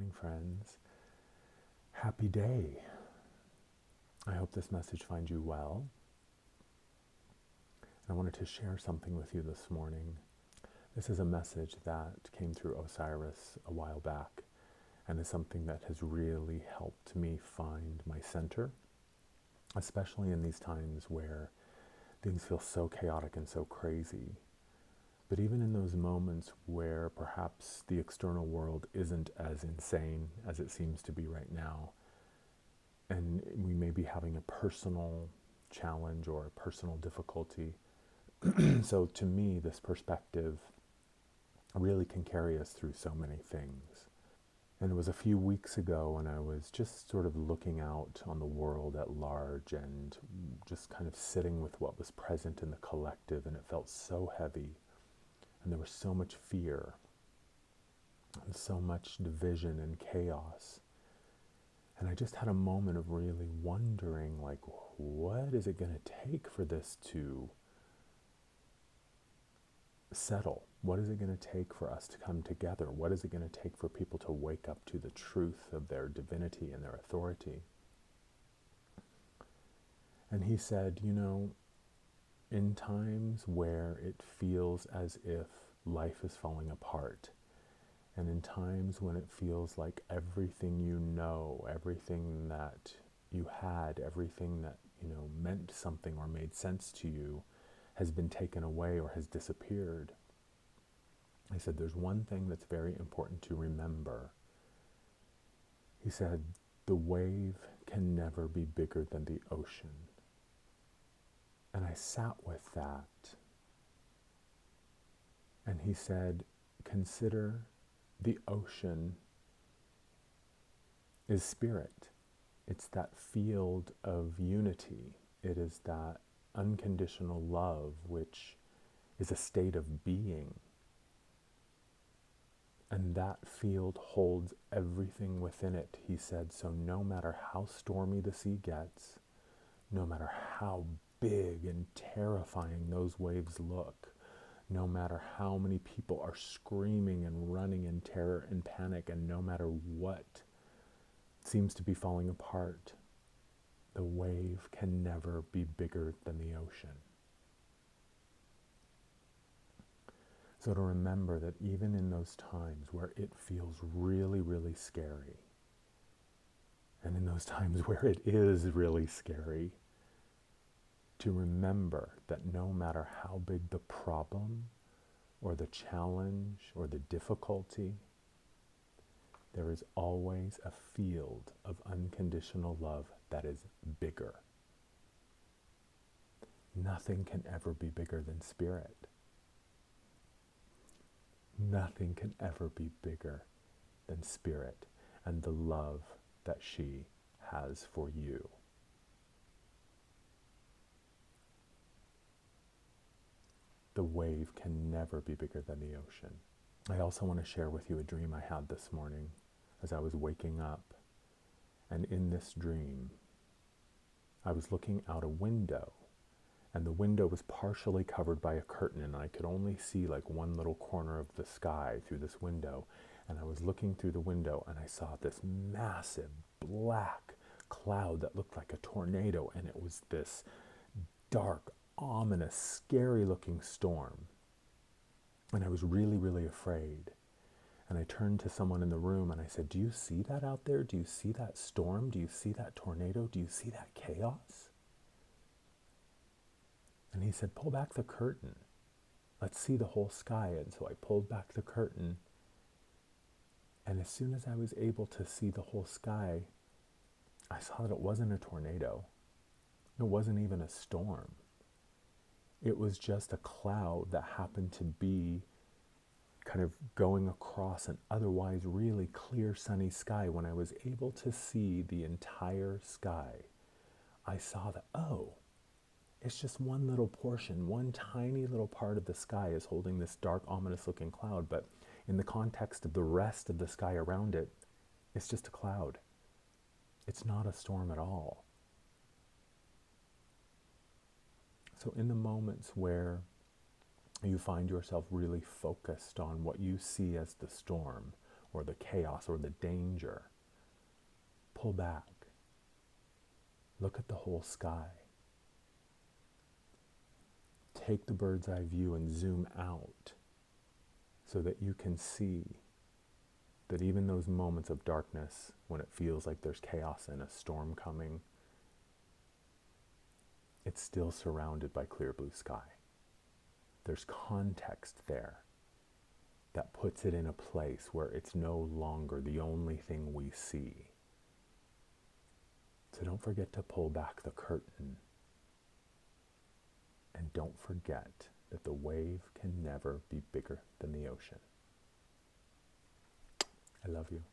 morning, friends. Happy day. I hope this message finds you well. I wanted to share something with you this morning. This is a message that came through Osiris a while back and is something that has really helped me find my center, especially in these times where things feel so chaotic and so crazy. But even in those moments where perhaps the external world isn't as insane as it seems to be right now, and we may be having a personal challenge or a personal difficulty. So to me, this perspective really can carry us through so many things. And it was a few weeks ago when I was just sort of looking out on the world at large and just kind of sitting with what was present in the collective, and it felt so heavy. And there was so much fear and so much division and chaos. And I just had a moment of really wondering, like, what is it going to take for this to settle? What is it going to take for us to come together? What is it going to take for people to wake up to the truth of their divinity and their authority? And he said, in times where it feels as if life is falling apart, and in times when it feels like everything you know, everything that you had, everything that, meant something or made sense to you has been taken away or has disappeared. I said, there's one thing that's very important to remember. He said, the wave can never be bigger than the ocean. And I sat with that. And he said, consider the ocean is spirit. It's that field of unity. It is that unconditional love, which is a state of being. And that field holds everything within it, he said. So no matter how stormy the sea gets, no matter how big and terrifying those waves look, no matter how many people are screaming and running in terror and panic, and no matter what seems to be falling apart, the wave can never be bigger than the ocean. So to remember that even in those times where it feels really, really scary, and in those times where it is really scary, to remember that no matter how big the problem or the challenge or the difficulty, there is always a field of unconditional love that is bigger. Nothing can ever be bigger than spirit. Nothing can ever be bigger than spirit and the love that she has for you. The wave can never be bigger than the ocean. I also want to share with you a dream I had this morning as I was waking up. And in this dream, I was looking out a window, and the window was partially covered by a curtain, and I could only see like one little corner of the sky through this window. And I was looking through the window, and I saw this massive black cloud that looked like a tornado, and it was this dark, ominous, scary looking storm. And I was really, really afraid. And I turned to someone in the room and I said, do you see that out there? Do you see that storm? Do you see that tornado? Do you see that chaos? And he said, pull back the curtain. Let's see the whole sky. And so I pulled back the curtain. And as soon as I was able to see the whole sky, I saw that it wasn't a tornado. It wasn't even a storm. It was just a cloud that happened to be kind of going across an otherwise really clear sunny sky. When I was able to see the entire sky, I saw that, oh, it's just one little portion, one tiny little part of the sky is holding this dark, ominous looking cloud, but in the context of the rest of the sky around it, it's just a cloud. It's not a storm at all. So in the moments where you find yourself really focused on what you see as the storm, or the chaos or the danger. Pull back. Look at the whole sky. Take the bird's eye view and zoom out so that you can see that even those moments of darkness, when it feels like there's chaos and a storm coming, it's still surrounded by clear blue sky. There's context there that puts it in a place where it's no longer the only thing we see. So don't forget to pull back the curtain. And don't forget that the wave can never be bigger than the ocean. I love you.